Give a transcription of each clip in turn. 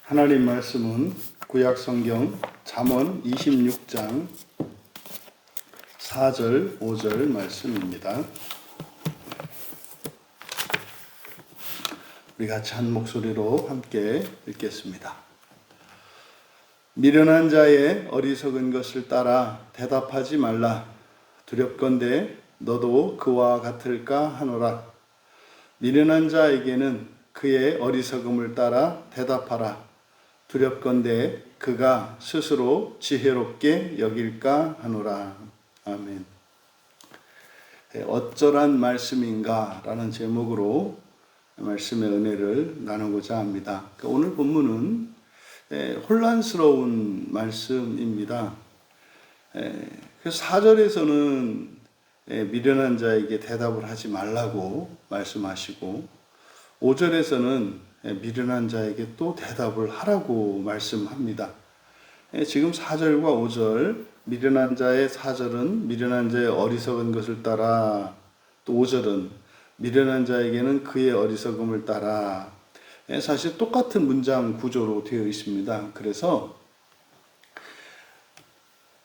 하나님 말씀은 구약성경 잠언 26장 4절 5절 말씀입니다. 우리 같이 한 목소리로 함께 읽겠습니다. 미련한 자의 어리석은 것을 따라 대답하지 말라. 두렵건대 너도 그와 같을까 하노라. 미련한 자에게는 그의 어리석음을 따라 대답하라. 두렵건대 그가 스스로 지혜롭게 여길까 하노라. 아멘. 어쩌란 말씀인가 라는 제목으로 말씀의 은혜를 나누고자 합니다. 오늘 본문은 혼란스러운 말씀입니다. 그래서 4절에서는 미련한 자에게 대답을 하지 말라고 말씀하시고 5절에서는 미련한 자에게 또 대답을 하라고 말씀합니다. 지금 4절과 5절, 미련한 자의 4절은 미련한 자의 어리석은 것을 따라, 또 5절은 미련한 자에게는 그의 어리석음을 따라, 사실 똑같은 문장 구조로 되어 있습니다. 그래서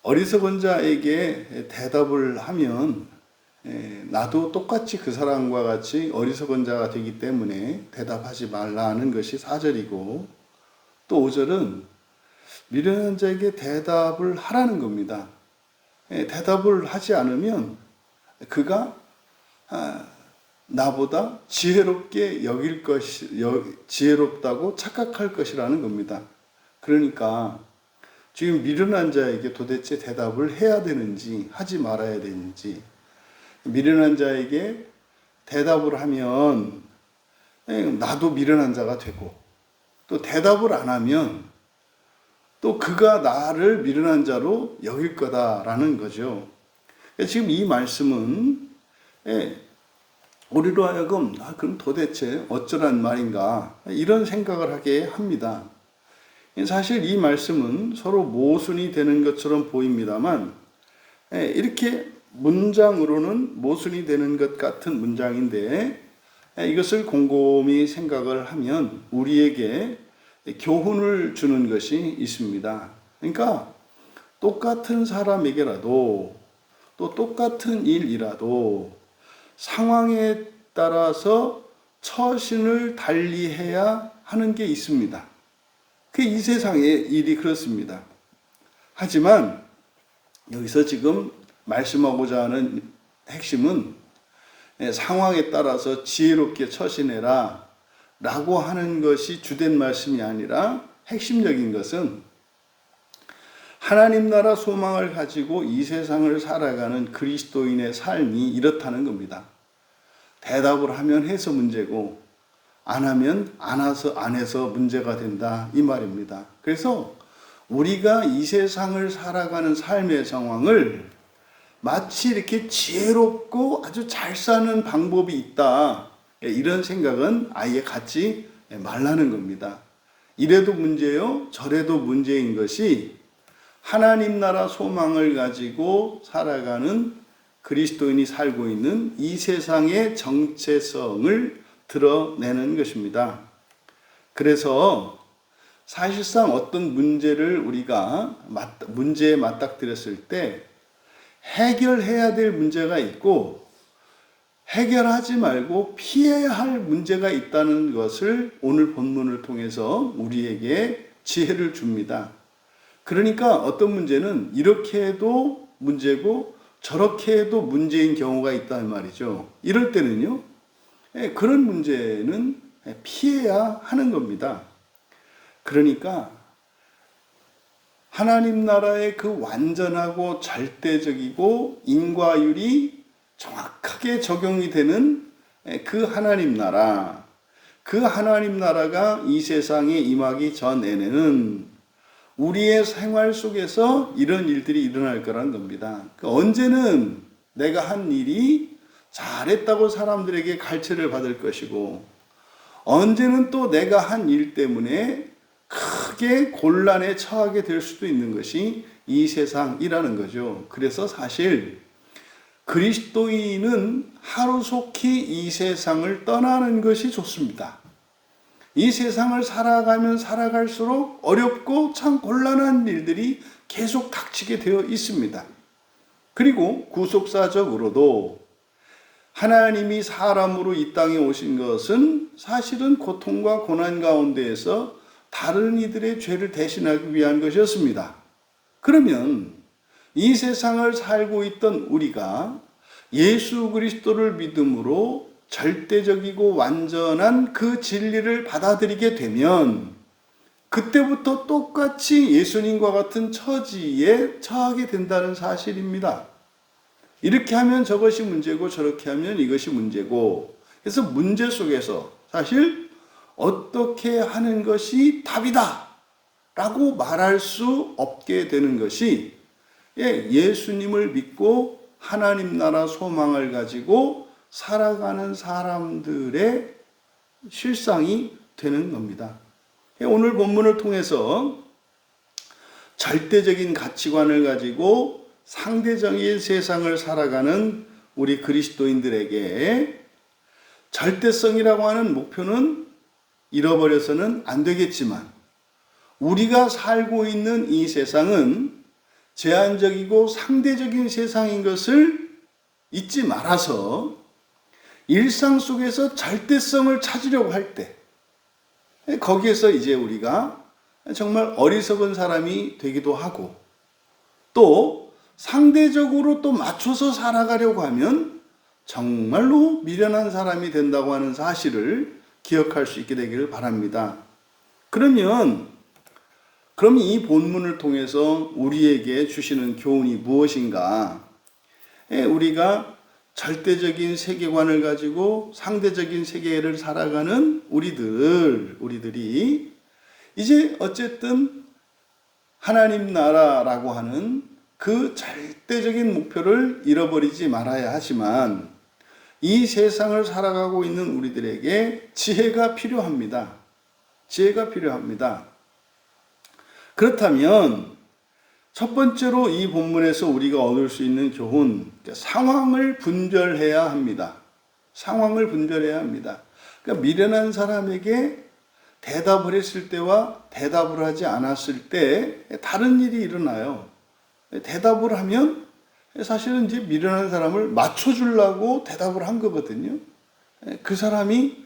어리석은 자에게 대답을 하면 나도 똑같이 그 사람과 같이 어리석은 자가 되기 때문에 대답하지 말라는 것이 4절이고, 또 5절은 미련한 자에게 대답을 하라는 겁니다. 대답을 하지 않으면 그가 나보다 지혜롭게 지혜롭다고 착각할 것이라는 겁니다. 그러니까 지금 미련한 자에게 도대체 대답을 해야 되는지 하지 말아야 되는지, 미련한 자에게 대답을 하면 나도 미련한 자가 되고, 또 대답을 안 하면 또 그가 나를 미련한 자로 여길 거다라는 거죠. 지금 이 말씀은 우리로 하여금 그럼 도대체 어쩌란 말인가 이런 생각을 하게 합니다. 사실 이 말씀은 서로 모순이 되는 것처럼 보입니다만 이렇게 문장으로는 모순이 되는 것 같은 문장인데 이것을 곰곰이 생각을 하면 우리에게 교훈을 주는 것이 있습니다. 그러니까 똑같은 사람에게라도 또 똑같은 일이라도 상황에 따라서 처신을 달리해야 하는 게 있습니다. 이 세상의 일이 그렇습니다. 하지만 여기서 지금 말씀하고자 하는 핵심은 상황에 따라서 지혜롭게 처신해라 라고 하는 것이 주된 말씀이 아니라 핵심적인 것은 하나님 나라 소망을 가지고 이 세상을 살아가는 그리스도인의 삶이 이렇다는 겁니다. 대답을 하면 해서 문제고 안 하면 안 해서 문제가 된다 이 말입니다. 그래서 우리가 이 세상을 살아가는 삶의 상황을 마치 이렇게 지혜롭고 아주 잘 사는 방법이 있다 이런 생각은 아예 갖지 말라는 겁니다. 이래도 문제요 저래도 문제인 것이 하나님 나라 소망을 가지고 살아가는 그리스도인이 살고 있는 이 세상의 정체성을 드러내는 것입니다. 그래서 사실상 어떤 문제를 우리가 문제에 맞닥뜨렸을 때 해결해야 될 문제가 있고 해결하지 말고 피해야 할 문제가 있다는 것을 오늘 본문을 통해서 우리에게 지혜를 줍니다. 그러니까 어떤 문제는 이렇게 해도 문제고 저렇게 해도 문제인 경우가 있다는 말이죠. 이럴 때는요, 그런 문제는 피해야 하는 겁니다. 그러니까 하나님 나라의 그 완전하고 절대적이고 인과율이 정확하게 적용이 되는 그 하나님 나라, 그 하나님 나라가 이 세상에 임하기 전에는 우리의 생활 속에서 이런 일들이 일어날 거라는 겁니다. 언제는 내가 한 일이 잘했다고 사람들에게 갈채를 받을 것이고, 언제는 또 내가 한 일 때문에 크게 곤란에 처하게 될 수도 있는 것이 이 세상이라는 거죠. 그래서 사실 그리스도인은 하루속히 이 세상을 떠나는 것이 좋습니다. 이 세상을 살아가면 살아갈수록 어렵고 참 곤란한 일들이 계속 닥치게 되어 있습니다. 그리고 구속사적으로도 하나님이 사람으로 이 땅에 오신 것은 사실은 고통과 고난 가운데에서 다른 이들의 죄를 대신하기 위한 것이었습니다. 그러면 이 세상을 살고 있던 우리가 예수 그리스도를 믿음으로 절대적이고 완전한 그 진리를 받아들이게 되면 그때부터 똑같이 예수님과 같은 처지에 처하게 된다는 사실입니다. 이렇게 하면 저것이 문제고 저렇게 하면 이것이 문제고, 그래서 문제 속에서 사실 어떻게 하는 것이 답이다 라고 말할 수 없게 되는 것이 예수님을 믿고 하나님 나라 소망을 가지고 살아가는 사람들의 실상이 되는 겁니다. 오늘 본문을 통해서 절대적인 가치관을 가지고 상대적인 세상을 살아가는 우리 그리스도인들에게 절대성이라고 하는 목표는 잃어버려서는 안 되겠지만, 우리가 살고 있는 이 세상은 제한적이고 상대적인 세상인 것을 잊지 말아서 일상 속에서 절대성을 찾으려고 할 때, 거기에서 이제 우리가 정말 어리석은 사람이 되기도 하고, 또 상대적으로 또 맞춰서 살아가려고 하면 정말로 미련한 사람이 된다고 하는 사실을 기억할 수 있게 되기를 바랍니다. 그럼 이 본문을 통해서 우리에게 주시는 교훈이 무엇인가? 우리가 절대적인 세계관을 가지고 상대적인 세계를 살아가는 우리들이 이제 어쨌든 하나님 나라라고 하는 그 절대적인 목표를 잃어버리지 말아야 하지만, 이 세상을 살아가고 있는 우리들에게 지혜가 필요합니다. 지혜가 필요합니다. 그렇다면 첫 번째로 이 본문에서 우리가 얻을 수 있는 교훈, 상황을 분별해야 합니다. 상황을 분별해야 합니다. 그러니까 미련한 사람에게 대답을 했을 때와 대답을 하지 않았을 때 다른 일이 일어나요. 대답을 하면 사실은 이제 미련한 사람을 맞춰주려고 대답을 한 거거든요. 그 사람이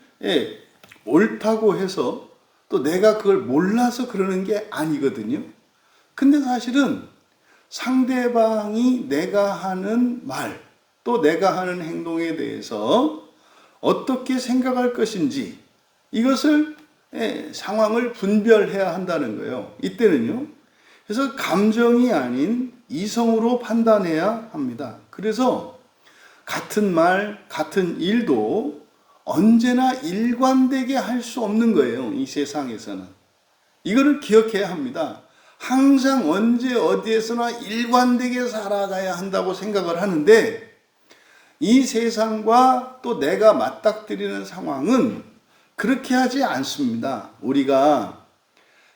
옳다고 해서 또 내가 그걸 몰라서 그러는 게 아니거든요. 근데 사실은 상대방이 내가 하는 말, 또 내가 하는 행동에 대해서 어떻게 생각할 것인지, 이것을 상황을 분별해야 한다는 거예요. 이때는요. 그래서 감정이 아닌 이성으로 판단해야 합니다. 그래서 같은 말, 같은 일도 언제나 일관되게 할 수 없는 거예요. 이 세상에서는. 이거를 기억해야 합니다. 항상 언제 어디에서나 일관되게 살아가야 한다고 생각을 하는데, 이 세상과 또 내가 맞닥뜨리는 상황은 그렇게 하지 않습니다. 우리가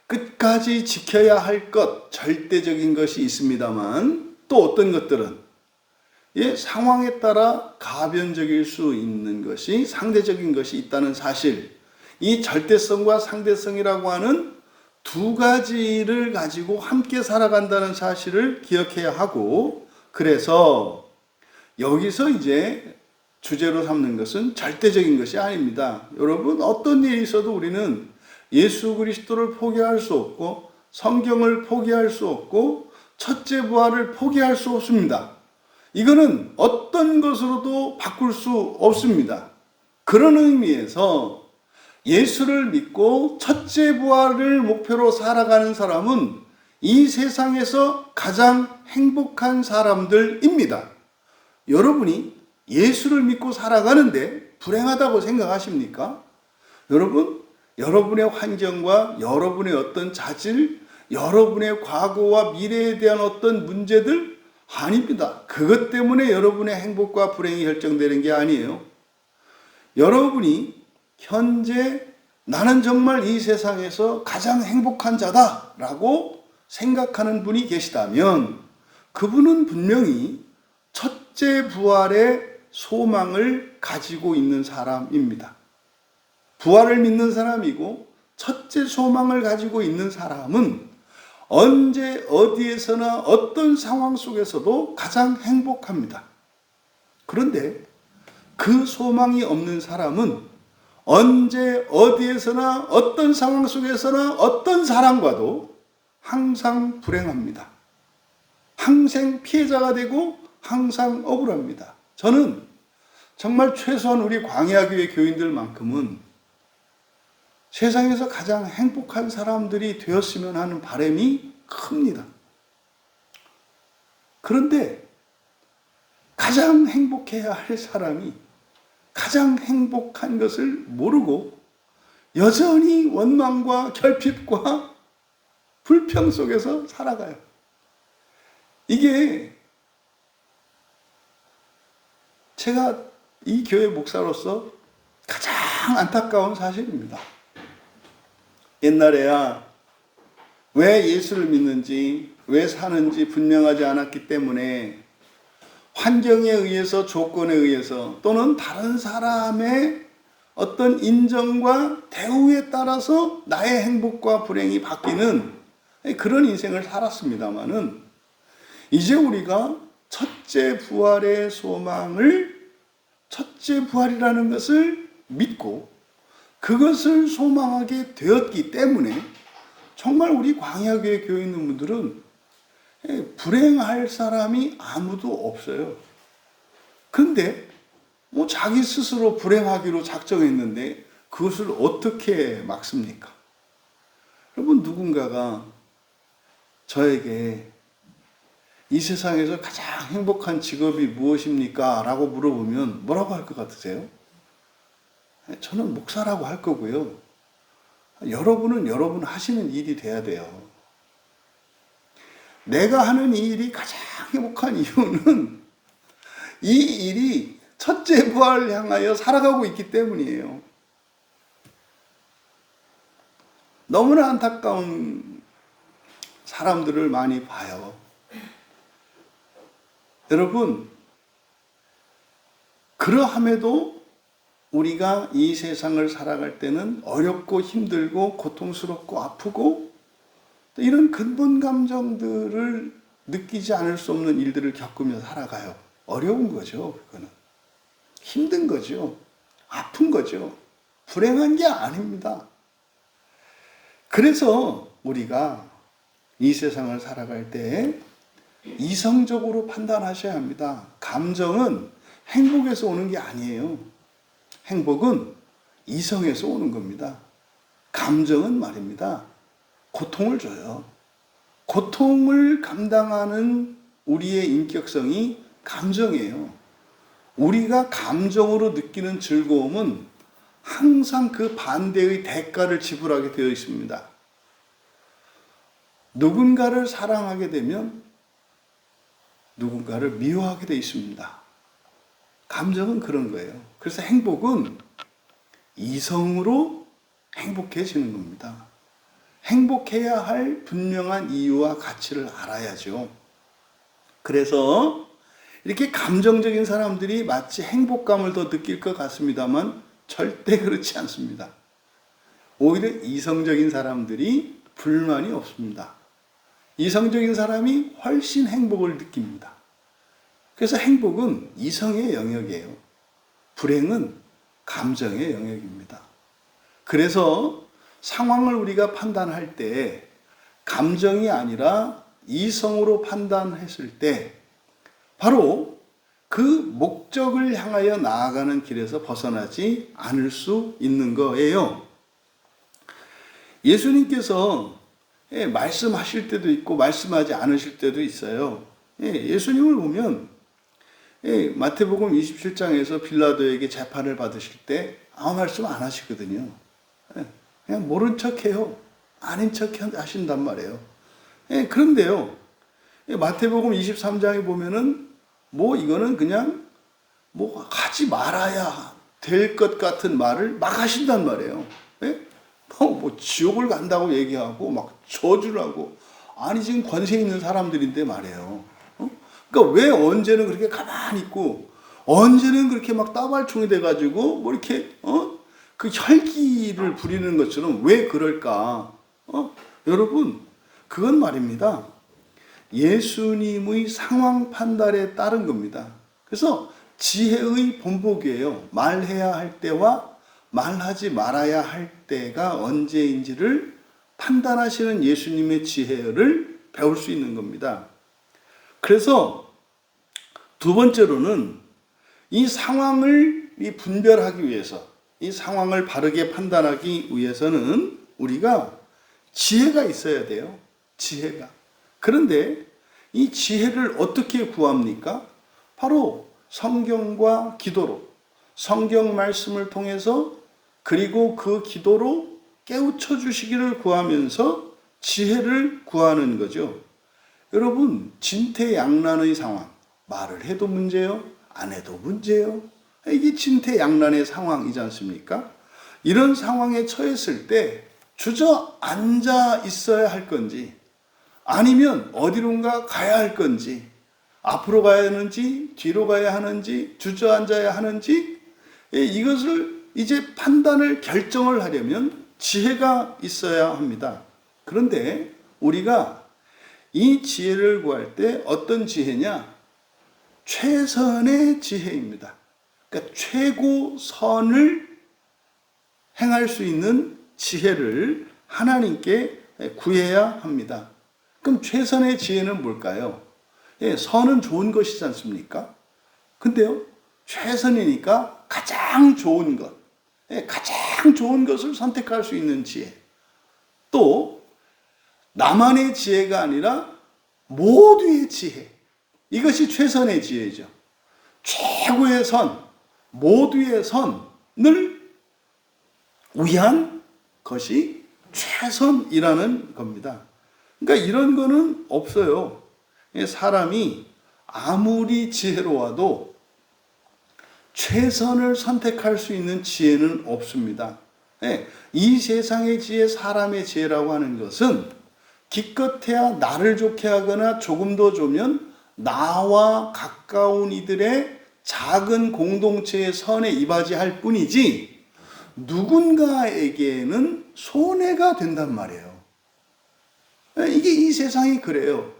끝까지 지켜야 할 것, 절대적인 것이 있습니다만, 또 어떤 것들은 상황에 따라 가변적일 수 있는 것이, 상대적인 것이 있다는 사실, 이 절대성과 상대성이라고 하는 두 가지를 가지고 함께 살아간다는 사실을 기억해야 하고, 그래서 여기서 이제 주제로 삼는 것은 절대적인 것이 아닙니다. 여러분, 어떤 일이 있어도 우리는 예수 그리스도를 포기할 수 없고, 성경을 포기할 수 없고, 첫째 부활을 포기할 수 없습니다. 이거는 어떤 것으로도 바꿀 수 없습니다. 그런 의미에서 예수를 믿고 첫째 부활을 목표로 살아가는 사람은 이 세상에서 가장 행복한 사람들입니다. 여러분이 예수를 믿고 살아가는데 불행하다고 생각하십니까? 여러분의 환경과 여러분의 어떤 자질, 여러분의 과거와 미래에 대한 어떤 문제들, 아닙니다. 그것 때문에 여러분의 행복과 불행이 결정되는 게 아니에요. 여러분이 현재 나는 정말 이 세상에서 가장 행복한 자다라고 생각하는 분이 계시다면, 그분은 분명히 첫째 부활의 소망을 가지고 있는 사람입니다. 부활을 믿는 사람이고 첫째 소망을 가지고 있는 사람은 언제 어디에서나 어떤 상황 속에서도 가장 행복합니다. 그런데 그 소망이 없는 사람은 언제 어디에서나 어떤 상황 속에서나 어떤 사람과도 항상 불행합니다. 항상 피해자가 되고 항상 억울합니다. 저는 정말 최소한 우리 광야교회 교인들만큼은 세상에서 가장 행복한 사람들이 되었으면 하는 바람이 큽니다. 그런데 가장 행복해야 할 사람이 가장 행복한 것을 모르고 여전히 원망과 결핍과 불평 속에서 살아가요. 이게 제가 이 교회 목사로서 가장 안타까운 사실입니다. 옛날에야 왜 예수를 믿는지, 왜 사는지 분명하지 않았기 때문에 환경에 의해서, 조건에 의해서 또는 다른 사람의 어떤 인정과 대우에 따라서 나의 행복과 불행이 바뀌는 그런 인생을 살았습니다마는 이제 우리가 첫째 부활의 소망을, 첫째 부활이라는 것을 믿고 그것을 소망하게 되었기 때문에 정말 우리 광야교회 교회 있는 분들은 불행할 사람이 아무도 없어요. 근데 뭐 자기 스스로 불행하기로 작정했는데 그것을 어떻게 막습니까? 여러분, 누군가가 저에게 이 세상에서 가장 행복한 직업이 무엇입니까? 라고 물어보면 뭐라고 할 것 같으세요? 저는 목사라고 할 거고요. 여러분은 여러분 하시는 일이 돼야 돼요. 내가 하는 이 일이 가장 행복한 이유는 이 일이 첫째 부활을 향하여 살아가고 있기 때문이에요. 너무나 안타까운 사람들을 많이 봐요. 여러분, 그러함에도 우리가 이 세상을 살아갈 때는 어렵고 힘들고 고통스럽고 아프고 이런 근본 감정들을 느끼지 않을 수 없는 일들을 겪으며 살아가요. 어려운 거죠. 그거는 힘든 거죠. 아픈 거죠. 불행한 게 아닙니다. 그래서 우리가 이 세상을 살아갈 때 이성적으로 판단하셔야 합니다. 감정은 행복에서 오는 게 아니에요. 행복은 이성에서 오는 겁니다. 감정은 말입니다, 고통을 줘요. 고통을 감당하는 우리의 인격성이 감정이에요. 우리가 감정으로 느끼는 즐거움은 항상 그 반대의 대가를 지불하게 되어 있습니다. 누군가를 사랑하게 되면 누군가를 미워하게 되어 있습니다. 감정은 그런 거예요. 그래서 행복은 이성으로 행복해지는 겁니다. 행복해야 할 분명한 이유와 가치를 알아야죠. 그래서 이렇게 감정적인 사람들이 마치 행복감을 더 느낄 것 같습니다만 절대 그렇지 않습니다. 오히려 이성적인 사람들이 불만이 없습니다. 이성적인 사람이 훨씬 행복을 느낍니다. 그래서 행복은 이성의 영역이에요. 불행은 감정의 영역입니다. 그래서 상황을 우리가 판단할 때 감정이 아니라 이성으로 판단했을 때 바로 그 목적을 향하여 나아가는 길에서 벗어나지 않을 수 있는 거예요. 예수님께서 말씀하실 때도 있고 말씀하지 않으실 때도 있어요. 예수님을 보면 마태복음 27장에서 빌라도에게 재판을 받으실 때 아무 말씀 안 하시거든요. 그냥 모른 척해요. 아닌 척 하신단 말이에요. 그런데요, 마태복음 23장에 보면은 이거는 그냥 하지 말아야 될 것 같은 말을 막 하신단 말이에요. 지옥을 간다고 얘기하고 막 저주를 하고, 아니 지금 권세 있는 사람들인데 말이에요. 그러니까 왜 언제는 그렇게 가만히 있고 언제는 그렇게 막 따발총이 돼가지고 이렇게 그 혈기를 부리는 것처럼 왜 그럴까? 여러분, 그건 말입니다. 예수님의 상황 판단에 따른 겁니다. 그래서 지혜의 본보기예요. 말해야 할 때와 말하지 말아야 할 때가 언제인지를 판단하시는 예수님의 지혜를 배울 수 있는 겁니다. 그래서 두 번째로는 이 상황을 분별하기 위해서, 이 상황을 바르게 판단하기 위해서는 우리가 지혜가 있어야 돼요. 지혜가. 그런데 이 지혜를 어떻게 구합니까? 바로 성경과 기도로, 성경 말씀을 통해서, 그리고 그 기도로 깨우쳐 주시기를 구하면서 지혜를 구하는 거죠. 여러분, 진퇴양난의 상황, 말을 해도 문제요, 안 해도 문제요. 이게 진퇴양난의 상황이지 않습니까? 이런 상황에 처했을 때 주저앉아 있어야 할 건지, 아니면 어디론가 가야 할 건지, 앞으로 가야 하는지 뒤로 가야 하는지 주저앉아야 하는지, 이것을 이제 판단을 결정을 하려면 지혜가 있어야 합니다. 그런데 우리가 이 지혜를 구할 때 어떤 지혜냐? 최선의 지혜입니다. 그러니까 최고선을 행할 수 있는 지혜를 하나님께 구해야 합니다. 그럼 최선의 지혜는 뭘까요? 선은 좋은 것이지 않습니까? 근데요, 최선이니까 가장 좋은 것, 가장 좋은 것을 선택할 수 있는 지혜. 또 나만의 지혜가 아니라 모두의 지혜. 이것이 최선의 지혜죠. 최고의 선, 모두의 선을 위한 것이 최선이라는 겁니다. 그러니까 이런 거는 없어요. 사람이 아무리 지혜로워도 최선을 선택할 수 있는 지혜는 없습니다. 이 세상의 지혜, 사람의 지혜라고 하는 것은 기껏해야 나를 좋게 하거나 조금 더 좋으면 나와 가까운 이들의 작은 공동체의 선에 이바지할 뿐이지 누군가에게는 손해가 된단 말이에요. 이게 이 세상이 그래요.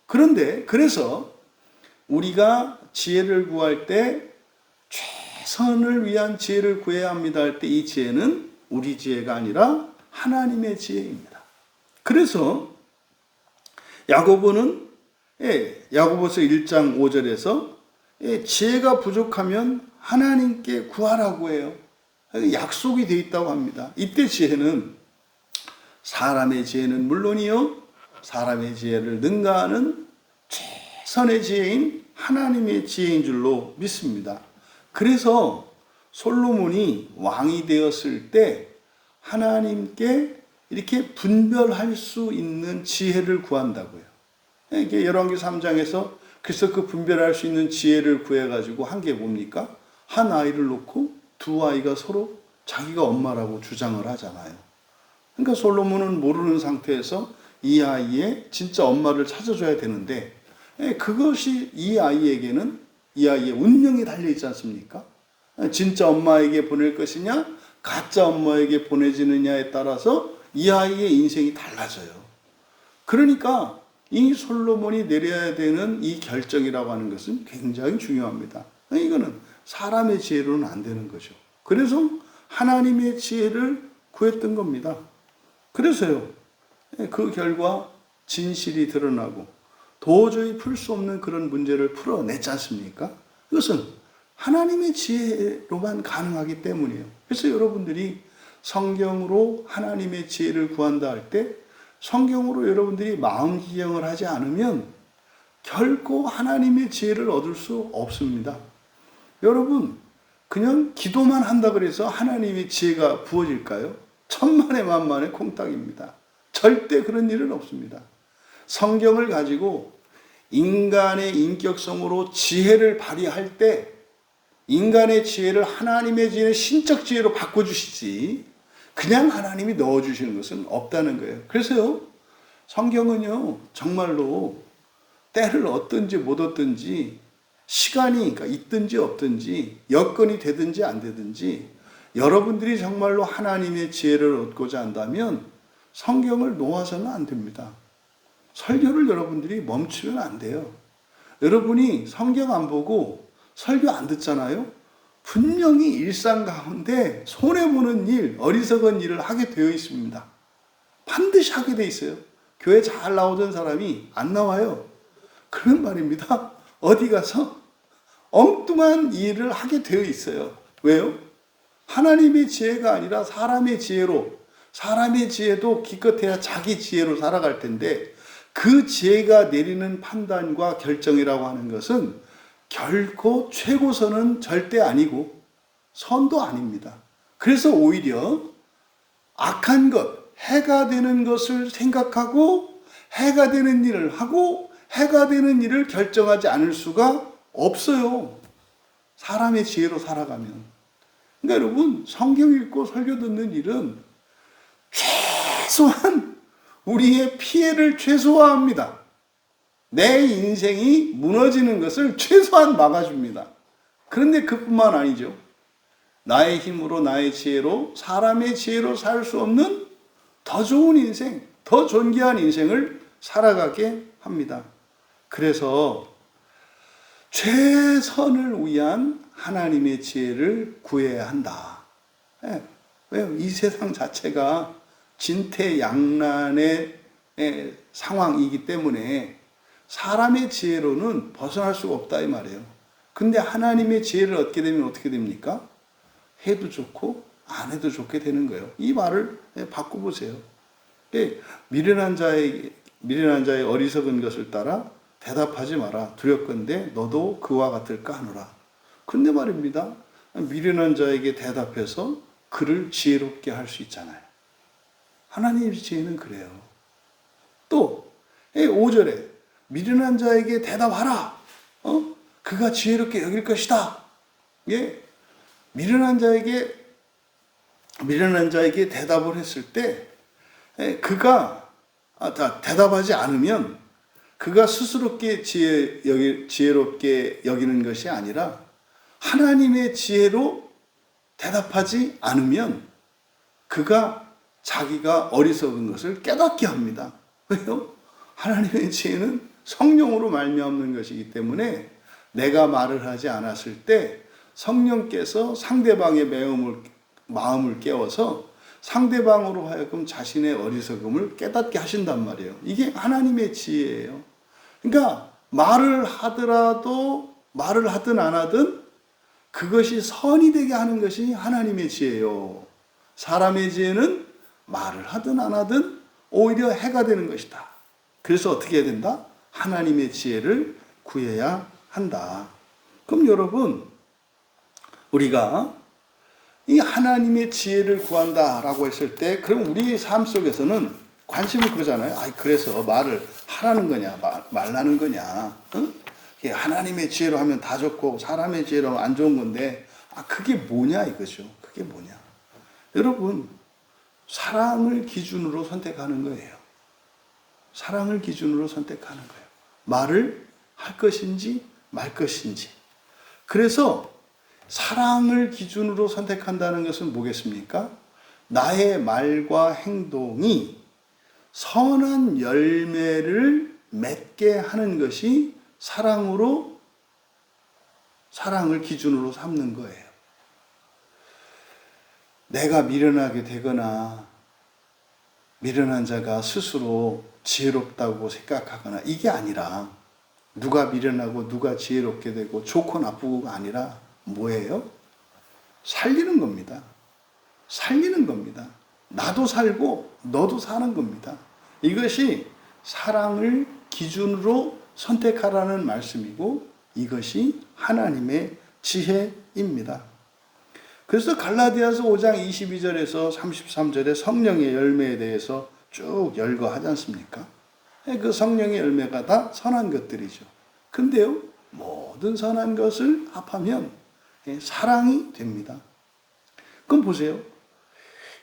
그런데 그래서 우리가 지혜를 구할 때 최선을 위한 지혜를 구해야 합니다 할 때 이 지혜는 우리 지혜가 아니라 하나님의 지혜입니다. 그래서 야고보는 야고보서 1장 5절에서 지혜가 부족하면 하나님께 구하라고 해요. 약속이 되어 있다고 합니다. 이때 지혜는 사람의 지혜는 물론이요, 사람의 지혜를 능가하는 최선의 지혜인 하나님의 지혜인 줄로 믿습니다. 그래서 솔로몬이 왕이 되었을 때 하나님께 이렇게 분별할 수 있는 지혜를 구한다고요. 이게 열왕기 3장에서 그래서 그 분별할 수 있는 지혜를 구해가지고 한 게 뭡니까? 한 아이를 놓고 두 아이가 서로 자기가 엄마라고 주장을 하잖아요. 그러니까 솔로몬은 모르는 상태에서 이 아이의 진짜 엄마를 찾아줘야 되는데 그것이 이 아이에게는 이 아이의 운명이 달려있지 않습니까? 진짜 엄마에게 보낼 것이냐 가짜 엄마에게 보내지느냐에 따라서 이 아이의 인생이 달라져요. 그러니까 이 솔로몬이 내려야 되는 이 결정이라고 하는 것은 굉장히 중요합니다. 이거는 사람의 지혜로는 안 되는 거죠. 그래서 하나님의 지혜를 구했던 겁니다. 그래서요, 그 결과 진실이 드러나고 도저히 풀 수 없는 그런 문제를 풀어냈지 않습니까? 이것은 하나님의 지혜로만 가능하기 때문이에요. 그래서 여러분들이 성경으로 하나님의 지혜를 구한다 할 때 성경으로 여러분들이 마음 기경을 하지 않으면 결코 하나님의 지혜를 얻을 수 없습니다. 여러분, 그냥 기도만 한다 그래서 하나님의 지혜가 부어질까요? 천만에 만만의 콩딱입니다. 절대 그런 일은 없습니다. 성경을 가지고 인간의 인격성으로 지혜를 발휘할 때 인간의 지혜를 하나님의 지혜는 신적 지혜로 바꿔주시지 그냥 하나님이 넣어주시는 것은 없다는 거예요. 그래서요, 성경은요, 정말로 때를 얻든지 못 얻든지 시간이 있든지 없든지 여건이 되든지 안 되든지 여러분들이 정말로 하나님의 지혜를 얻고자 한다면 성경을 놓아서는 안 됩니다. 설교를 여러분들이 멈추면 안 돼요. 여러분이 성경 안 보고 설교 안 듣잖아요. 분명히 일상 가운데 손해보는 일, 어리석은 일을 하게 되어 있습니다. 반드시 하게 돼 있어요. 교회 잘 나오던 사람이 안 나와요. 그런 말입니다. 어디 가서 엉뚱한 일을 하게 되어 있어요. 왜요? 하나님의 지혜가 아니라 사람의 지혜로, 사람의 지혜도 기껏해야 자기 지혜로 살아갈 텐데 그 지혜가 내리는 판단과 결정이라고 하는 것은 결코 최고선은 절대 아니고 선도 아닙니다. 그래서 오히려 악한 것, 해가 되는 것을 생각하고 해가 되는 일을 하고 해가 되는 일을 결정하지 않을 수가 없어요. 사람의 지혜로 살아가면. 그러니까 여러분, 성경 읽고 설교 듣는 일은 최소한 우리의 피해를 최소화합니다. 내 인생이 무너지는 것을 최소한 막아줍니다. 그런데 그뿐만 아니죠. 나의 힘으로, 나의 지혜로, 사람의 지혜로 살 수 없는 더 좋은 인생, 더 존귀한 인생을 살아가게 합니다. 그래서 최선을 위한 하나님의 지혜를 구해야 한다. 왜요? 이 세상 자체가 진퇴양난의 상황이기 때문에 사람의 지혜로는 벗어날 수가 없다 이 말이에요. 근데 하나님의 지혜를 얻게 되면 어떻게 됩니까? 해도 좋고 안 해도 좋게 되는 거예요. 이 말을 바꿔보세요. 미련한 자의 어리석은 것을 따라 대답하지 마라. 두렵건대 너도 그와 같을까 하노라. 근데 말입니다. 미련한 자에게 대답해서 그를 지혜롭게 할 수 있잖아요. 하나님의 지혜는 그래요. 또 5절에 미련한 자에게 대답하라. 그가 지혜롭게 여길 것이다. 예, 미련한 자에게 대답을 했을 때 그가 대답하지 않으면 그가 스스롭게 지혜롭게 여기는 것이 아니라 하나님의 지혜로 대답하지 않으면 그가 자기가 어리석은 것을 깨닫게 합니다. 왜요? 하나님의 지혜는 성령으로 말미암는 것이기 때문에 내가 말을 하지 않았을 때 성령께서 상대방의 마음을 깨워서 상대방으로 하여금 자신의 어리석음을 깨닫게 하신단 말이에요. 이게 하나님의 지혜예요. 그러니까 말을 하든 안 하든 그것이 선이 되게 하는 것이 하나님의 지혜예요. 사람의 지혜는 말을 하든 안 하든 오히려 해가 되는 것이다. 그래서 어떻게 해야 된다? 하나님의 지혜를 구해야 한다. 그럼 여러분, 우리가 이 하나님의 지혜를 구한다라고 했을 때, 그럼 우리 삶 속에서는 관심을 그러잖아요. 그래서 말을 하라는 거냐, 말라는 거냐. 하나님의 지혜로 하면 다 좋고 사람의 지혜로 하면 안 좋은 건데, 그게 뭐냐 이거죠. 그게 뭐냐. 여러분, 사랑을 기준으로 선택하는 거예요. 사랑을 기준으로 선택하는 거예요. 말을 할 것인지 말 것인지. 그래서 사랑을 기준으로 선택한다는 것은 뭐겠습니까? 나의 말과 행동이 선한 열매를 맺게 하는 것이 사랑을 기준으로 삼는 거예요. 내가 미련하게 되거나 미련한 자가 스스로 지혜롭다고 생각하거나 이게 아니라 누가 미련하고 누가 지혜롭게 되고 좋고 나쁘고가 아니라 뭐예요? 살리는 겁니다. 살리는 겁니다. 나도 살고 너도 사는 겁니다. 이것이 사랑을 기준으로 선택하라는 말씀이고 이것이 하나님의 지혜입니다. 그래서 갈라디아서 5장 22절에서 33절에 성령의 열매에 대해서 쭉 열거하지 않습니까? 그 성령의 열매가 다 선한 것들이죠. 근데요, 모든 선한 것을 합하면 사랑이 됩니다. 그럼 보세요.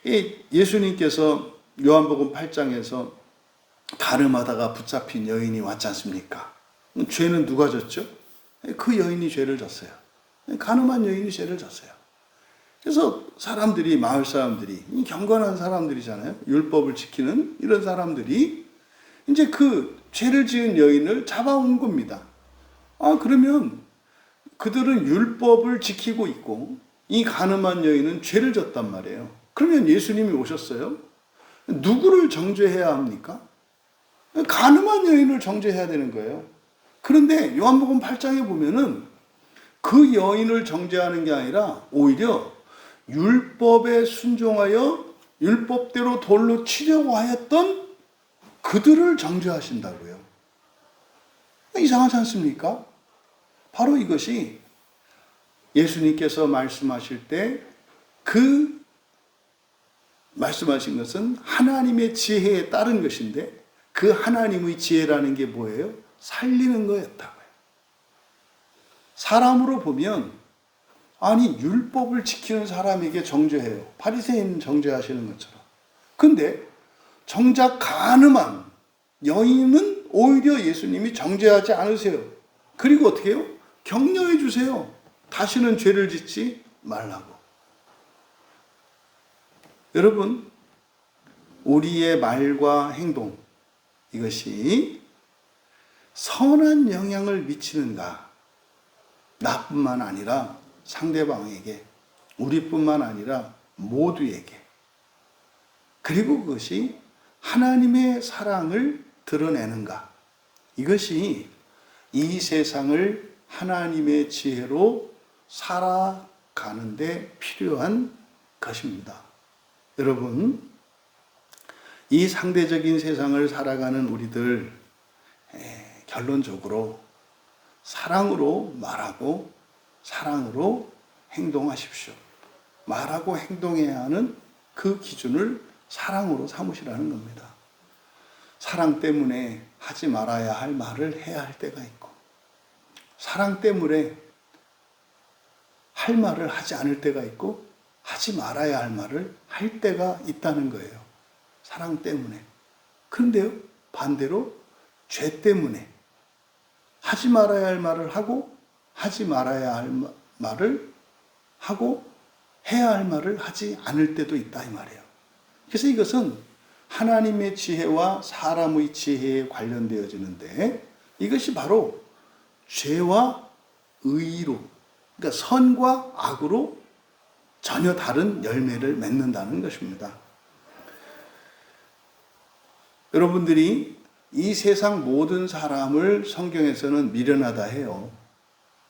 예수님께서 요한복음 8장에서 가늠하다가 붙잡힌 여인이 왔지 않습니까? 죄는 누가 졌죠? 그 여인이 죄를 졌어요. 가늠한 여인이 죄를 졌어요. 그래서 사람들이, 마을 사람들이, 이 경건한 사람들이잖아요. 율법을 지키는 이런 사람들이 이제 그 죄를 지은 여인을 잡아온 겁니다. 그러면 그들은 율법을 지키고 있고 이 간음한 여인은 죄를 졌단 말이에요. 그러면 예수님이 오셨어요. 누구를 정죄해야 합니까? 간음한 여인을 정죄해야 되는 거예요. 그런데 요한복음 8장에 보면은 그 여인을 정죄하는 게 아니라 오히려 율법에 순종하여 율법대로 돌로 치려고 하였던 그들을 정죄하신다고요. 이상하지 않습니까? 바로 이것이 예수님께서 말씀하실 때 그 말씀하신 것은 하나님의 지혜에 따른 것인데 그 하나님의 지혜라는 게 뭐예요? 살리는 거였다고요. 사람으로 보면 아니 율법을 지키는 사람에게 정죄해요. 바리새인 정죄하시는 것처럼. 근데 정작 간음한 여인은 오히려 예수님이 정죄하지 않으세요. 그리고 어떻게 해요? 격려해 주세요. 다시는 죄를 짓지 말라고. 여러분, 우리의 말과 행동, 이것이 선한 영향을 미치는가? 나뿐만 아니라 상대방에게, 우리뿐만 아니라 모두에게. 그리고 그것이 하나님의 사랑을 드러내는가? 이것이 이 세상을 하나님의 지혜로 살아가는데 필요한 것입니다. 여러분, 이 상대적인 세상을 살아가는 우리들, 결론적으로 사랑으로 말하고 사랑으로 행동하십시오. 말하고 행동해야 하는 그 기준을 사랑으로 삼으시라는 겁니다. 사랑 때문에 하지 말아야 할 말을 해야 할 때가 있고, 사랑 때문에 할 말을 하지 않을 때가 있고, 하지 말아야 할 말을 할 때가 있다는 거예요. 사랑 때문에. 그런데요, 반대로 죄 때문에 하지 말아야 할 말을 하고, 하지 말아야 할 말을 하고, 해야 할 말을 하지 않을 때도 있다, 이 말이에요. 그래서 이것은 하나님의 지혜와 사람의 지혜에 관련되어지는데, 이것이 바로 죄와 의로, 그러니까 선과 악으로 전혀 다른 열매를 맺는다는 것입니다. 여러분들이 이 세상 모든 사람을 성경에서는 미련하다 해요.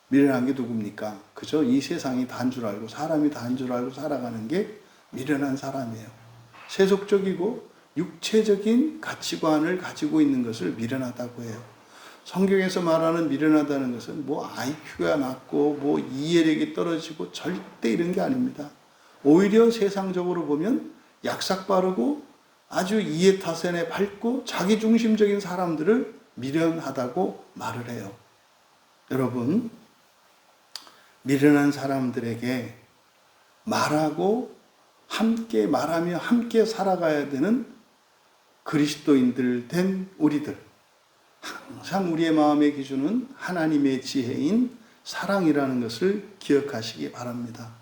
미련한 게 누굽니까? 그죠? 이 세상이 다인 줄 알고, 사람이 다인 줄 알고 살아가는 게 미련한 사람이에요. 세속적이고 육체적인 가치관을 가지고 있는 것을 미련하다고 해요. 성경에서 말하는 미련하다는 것은 뭐 IQ가 낮고 뭐 이해력이 떨어지고 절대 이런 게 아닙니다. 오히려 세상적으로 보면 약삭 빠르고 아주 이해타산에 밝고 자기중심적인 사람들을 미련하다고 말을 해요. 여러분, 미련한 사람들에게 말하고 함께 말하며 함께 살아가야 되는 그리스도인들 된 우리들, 항상 우리의 마음의 기준은 하나님의 지혜인 사랑이라는 것을 기억하시기 바랍니다.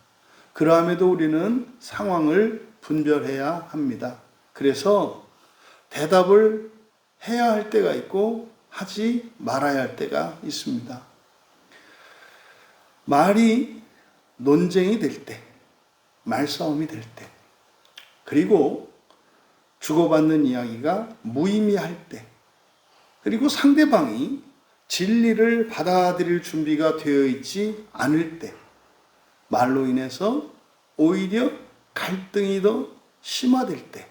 그러함에도 우리는 상황을 분별해야 합니다. 그래서 대답을 해야 할 때가 있고 하지 말아야 할 때가 있습니다. 말이 논쟁이 될 때, 말싸움이 될 때, 그리고 주고받는 이야기가 무의미할 때, 그리고 상대방이 진리를 받아들일 준비가 되어 있지 않을 때, 말로 인해서 오히려 갈등이 더 심화될 때,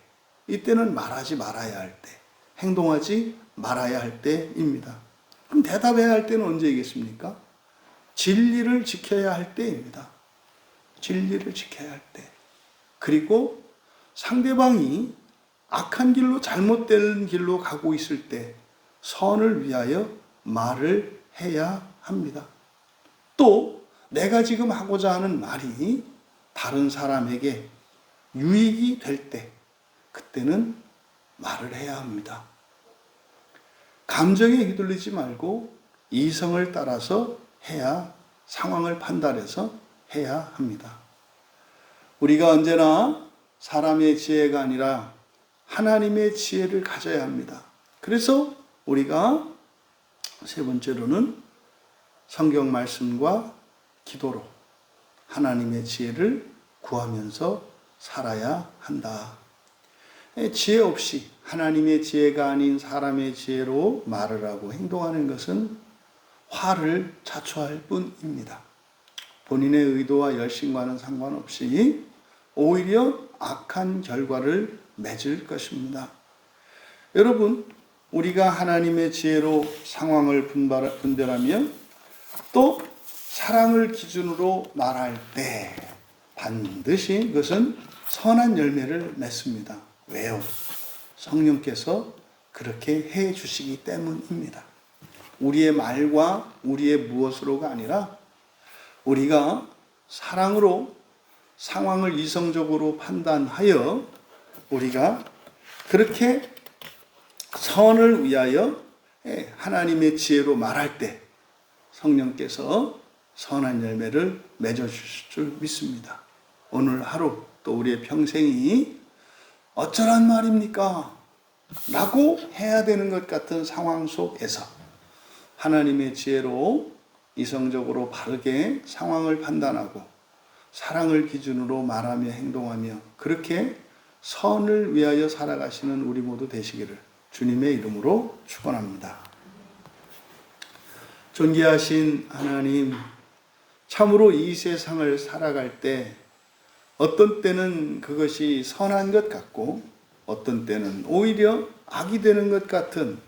이때는 말하지 말아야 할 때, 행동하지 말아야 할 때입니다. 그럼 대답해야 할 때는 언제이겠습니까? 진리를 지켜야 할 때입니다. 진리를 지켜야 할 때. 그리고 상대방이 악한 길로, 잘못된 길로 가고 있을 때 선을 위하여 말을 해야 합니다. 또 내가 지금 하고자 하는 말이 다른 사람에게 유익이 될 때, 그때는 말을 해야 합니다. 감정에 휘둘리지 말고 이성을 따라서 해야, 상황을 판단해서 해야 합니다. 우리가 언제나 사람의 지혜가 아니라 하나님의 지혜를 가져야 합니다. 그래서 우리가 세 번째로는 성경 말씀과 기도로 하나님의 지혜를 구하면서 살아야 한다. 지혜 없이 하나님의 지혜가 아닌 사람의 지혜로 말을 하고 행동하는 것은 화를 자초할 뿐입니다. 본인의 의도와 열심과는 상관없이 오히려 악한 결과를 맺을 것입니다. 여러분, 우리가 하나님의 지혜로 상황을 분별하며 또 사랑을 기준으로 말할 때 반드시 그것은 선한 열매를 맺습니다. 왜요? 성령께서 그렇게 해 주시기 때문입니다. 우리의 말과 우리의 무엇으로가 아니라 우리가 사랑으로 상황을 이성적으로 판단하여 우리가 그렇게 선을 위하여 하나님의 지혜로 말할 때 성령께서 선한 열매를 맺어주실 줄 믿습니다. 오늘 하루 또 우리의 평생이 어쩌란 말입니까? 라고 해야 되는 것 같은 상황 속에서 하나님의 지혜로 이성적으로 바르게 상황을 판단하고 사랑을 기준으로 말하며 행동하며 그렇게 선을 위하여 살아가시는 우리 모두 되시기를 주님의 이름으로 축원합니다. 존귀하신 하나님, 참으로 이 세상을 살아갈 때 어떤 때는 그것이 선한 것 같고 어떤 때는 오히려 악이 되는 것 같은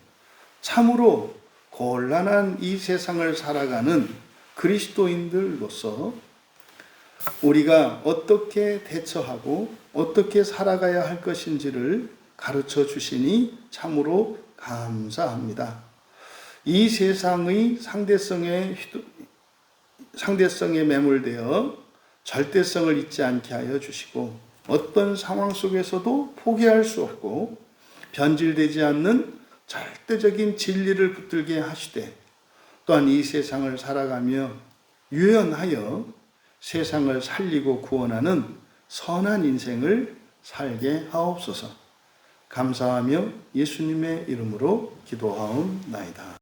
참으로 곤란한 이 세상을 살아가는 그리스도인들로서 우리가 어떻게 대처하고 어떻게 살아가야 할 것인지를 가르쳐 주시니 참으로 감사합니다. 이 세상의 상대성에 매몰되어 절대성을 잊지 않게 하여 주시고 어떤 상황 속에서도 포기할 수 없고 변질되지 않는 절대적인 진리를 붙들게 하시되 또한 이 세상을 살아가며 유연하여 세상을 살리고 구원하는 선한 인생을 살게 하옵소서. 감사하며 예수님의 이름으로 기도하옵나이다.